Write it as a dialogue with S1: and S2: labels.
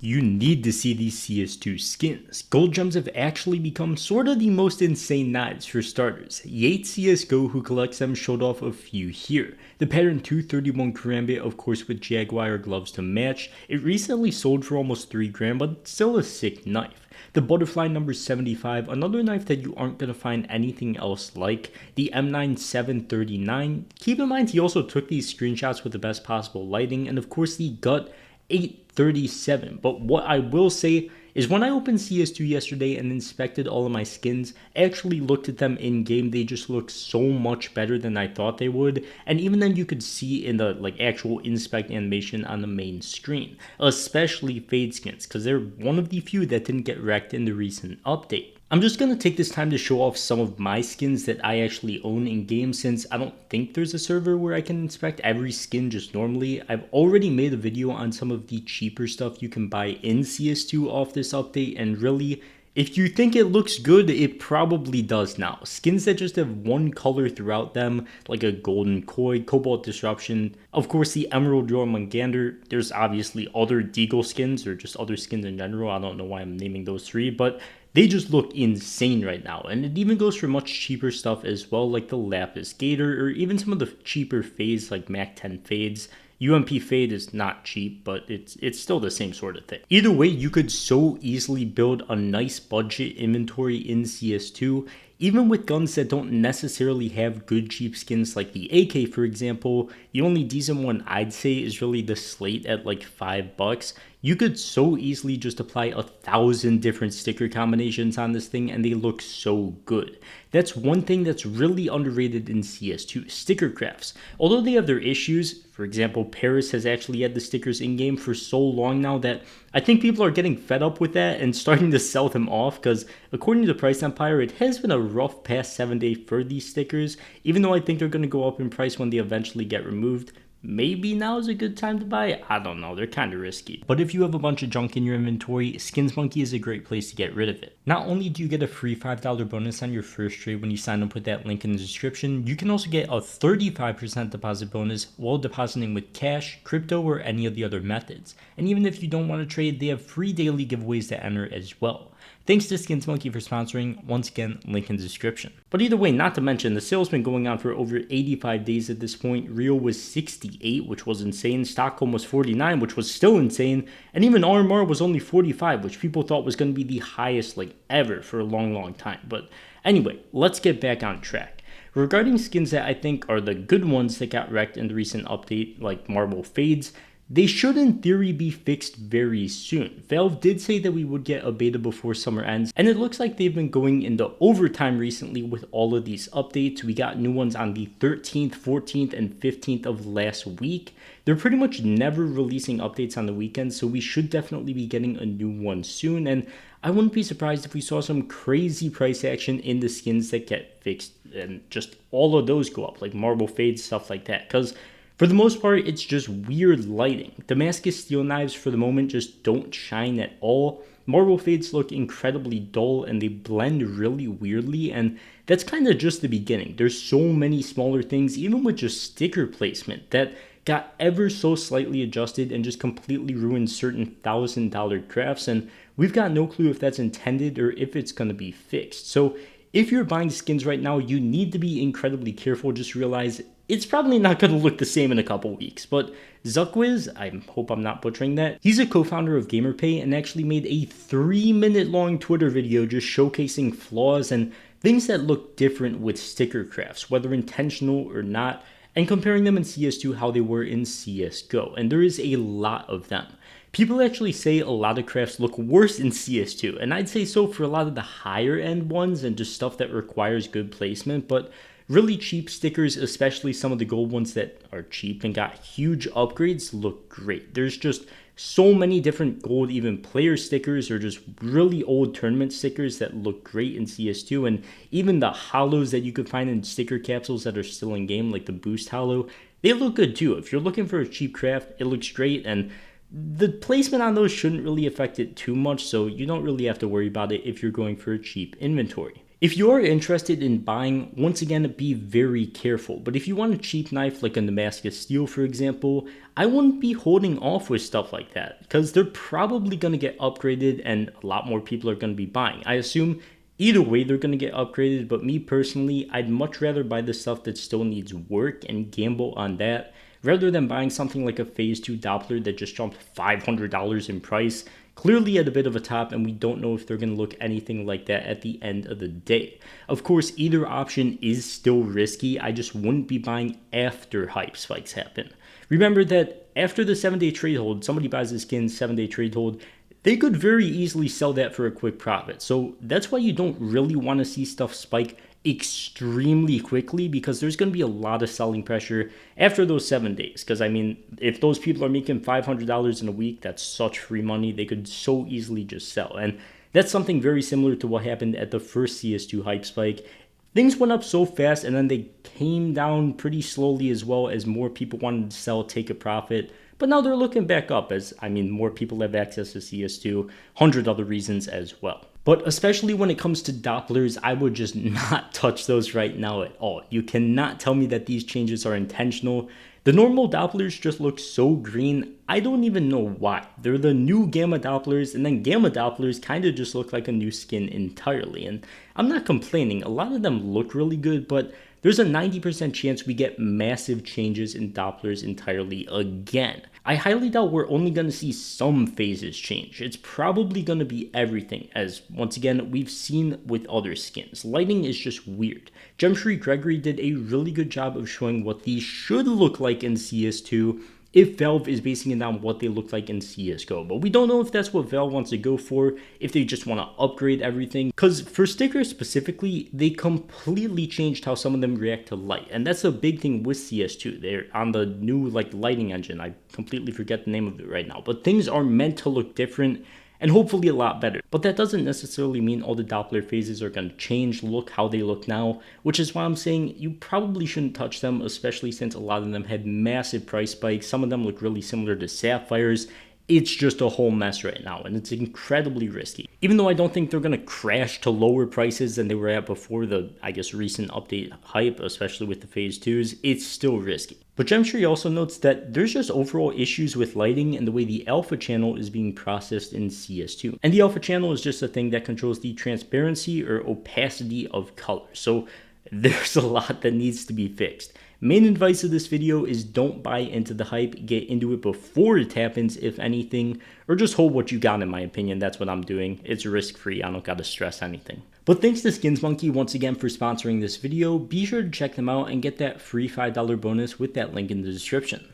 S1: You need to see these CS2 skins. Gold gems have actually become sorta the most insane knives for starters. Yates CSGO who collects them showed off a few here. The pattern 231 Karambit, of course with Jaguar gloves to match. It recently sold for almost 3 grand, but still a sick knife. The butterfly number 75, another knife that you aren't going to find anything else like. The M9 739. Keep in mind he also took these screenshots with the best possible lighting, and of course the gut 837. But what I will say is when I opened CS2 yesterday and inspected all of my skins, I actually looked at them in game. They just look so much better than I thought they would, and even then you could see in the actual inspect animation on the main screen, especially fade skins, because they're one of the few that didn't get wrecked in the recent update. I'm just going to take this time to show off some of my skins that I actually own in game, since I don't think there's a server where I can inspect every skin just normally. I've already made a video on some of the cheaper stuff you can buy in CS2 off this update, and really, if you think it looks good, it probably does now. Skins that just have one color throughout them, like a golden koi, cobalt disruption, of course the emerald Jormungandr. There's obviously other deagle skins or just other skins in general. I don't know why I'm naming those three, but they just look insane right now, and it even goes for much cheaper stuff as well, like the Lapis Gator, or even some of the cheaper fades like Mac 10 fades. UMP fade is not cheap, but it's still the same sort of thing. Either way, you could so easily build a nice budget inventory in CS2, even with guns that don't necessarily have good cheap skins like the AK, for example. The only decent one I'd say is really the Slate at like $5. You could so easily just apply 1,000 different sticker combinations on this thing and they look so good. That's one thing that's really underrated in CS2, sticker crafts. Although they have their issues, for example, Paris has actually had the stickers in-game for so long now that I think people are getting fed up with that and starting to sell them off, because according to Price Empire, it has been a rough past 7 day for these stickers, even though I think they're going to go up in price when they eventually get removed. Maybe now is a good time to buy it. I don't know, they're kind of risky. But if you have a bunch of junk in your inventory, Skins Monkey is a great place to get rid of it. Not only do you get a free $5 bonus on your first trade when you sign up with that link in the description, you can also get a 35% deposit bonus while depositing with cash, crypto, or any of the other methods. And even if you don't want to trade, they have free daily giveaways to enter as well. Thanks to Skins Monkey for sponsoring. Once again, link in the description. But either way, not to mention, the sale's been going on for over 85 days at this point. Rio was 68, which was insane. Stockholm was 49, which was still insane. And even RMR was only 45, which people thought was going to be the highest ever for a long time. But anyway, let's get back on track. Regarding skins that I think are the good ones that got wrecked in the recent update, like Marble Fades, they should in theory be fixed very soon. Valve did say that we would get a beta before summer ends, and it looks like they've been going into overtime recently with all of these updates. We got new ones on the 13th, 14th, and 15th of last week. They're pretty much never releasing updates on the weekends, so we should definitely be getting a new one soon, and I wouldn't be surprised if we saw some crazy price action in the skins that get fixed, and just all of those go up, like Marble Fades, stuff like that, because for the most part, it's just weird lighting. Damascus steel knives for the moment just don't shine at all. Marble Fades look incredibly dull and they blend really weirdly, and that's kind of just the beginning. There's so many smaller things, even with just sticker placement, that got ever so slightly adjusted and just completely ruined certain $1,000 crafts, and we've got no clue if that's intended or if it's going to be fixed. So if you're buying skins right now, you need to be incredibly careful. Just realize it's probably not going to look the same in a couple weeks. But Zuckwiz, I hope I'm not butchering that, he's a co-founder of GamerPay and actually made a 3-minute long Twitter video just showcasing flaws and things that look different with sticker crafts, whether intentional or not, and comparing them in CS2 how they were in CSGO. And there is a lot of them. People actually say a lot of crafts look worse in CS2, and I'd say so for a lot of the higher end ones and just stuff that requires good placement, but really cheap stickers, especially some of the gold ones that are cheap and got huge upgrades, look great. There's just so many different gold, even player stickers or just really old tournament stickers that look great in CS2, and even the hollows that you could find in sticker capsules that are still in game, like the Boost Hollow, they look good too. If you're looking for a cheap craft, it looks great, and the placement on those shouldn't really affect it too much, so you don't really have to worry about it if you're going for a cheap inventory. If you are interested in buying, once again, be very careful. But if you want a cheap knife like a Damascus steel, for example, I wouldn't be holding off with stuff like that because they're probably going to get upgraded and a lot more people are going to be buying. I assume either way they're going to get upgraded, but me personally, I'd much rather buy the stuff that still needs work and gamble on that rather than buying something like a Phase 2 Doppler that just jumped $500 in price, clearly at a bit of a top, and we don't know if they're going to look anything like that at the end of the day. Of course, either option is still risky. I just wouldn't be buying after hype spikes happen. Remember that after the 7-day trade hold, somebody buys a skin 7-day trade hold, they could very easily sell that for a quick profit. So that's why you don't really want to see stuff spike extremely quickly, because there's going to be a lot of selling pressure after those 7 days. Because I mean, if those people are making $500 in a week, that's such free money. They could so easily just sell. And that's something very similar to what happened at the first CS2 hype spike. Things went up so fast and then they came down pretty slowly as well, as more people wanted to sell, take a profit. But now they're looking back up, as I mean, more people have access to CS2, 100 other reasons as well. But especially when it comes to Dopplers, I would just not touch those right now at all. You cannot tell me that these changes are intentional. The normal Dopplers just look so green, I don't even know why. They're the new Gamma Dopplers, and then Gamma Dopplers kind of just look like a new skin entirely. And I'm not complaining, a lot of them look really good, but there's a 90% chance we get massive changes in Dopplers entirely again. I highly doubt we're only going to see some phases change. It's probably going to be everything, as once again, we've seen with other skins. Lighting is just weird. Gemshree Gregory did a really good job of showing what these should look like in CS2 if Valve is basing it on what they look like in CSGO. But we don't know if that's what Valve wants to go for, if they just want to upgrade everything. Because for stickers specifically, they completely changed how some of them react to light. And that's a big thing with CS2. They're on the new lighting engine. I completely forget the name of it right now. But things are meant to look different and hopefully a lot better. But that doesn't necessarily mean all the Doppler phases are going to change, look how they look now, which is why I'm saying you probably shouldn't touch them, especially since a lot of them had massive price spikes. Some of them look really similar to Sapphires. It's just a whole mess right now, and it's incredibly risky. Even though I don't think they're going to crash to lower prices than they were at before the, I guess, recent update hype, especially with the Phase 2s, it's still risky. But Gemshree also notes that there's just overall issues with lighting and the way the alpha channel is being processed in CS2. And the alpha channel is just a thing that controls the transparency or opacity of color. So there's a lot that needs to be fixed. Main advice of this video is don't buy into the hype, get into it before it happens if anything, or just hold what you got in my opinion. That's what I'm doing. It's risk-free, I don't gotta stress anything. But thanks to SkinsMonkey once again for sponsoring this video. Be sure to check them out and get that free $5 bonus with that link in the description.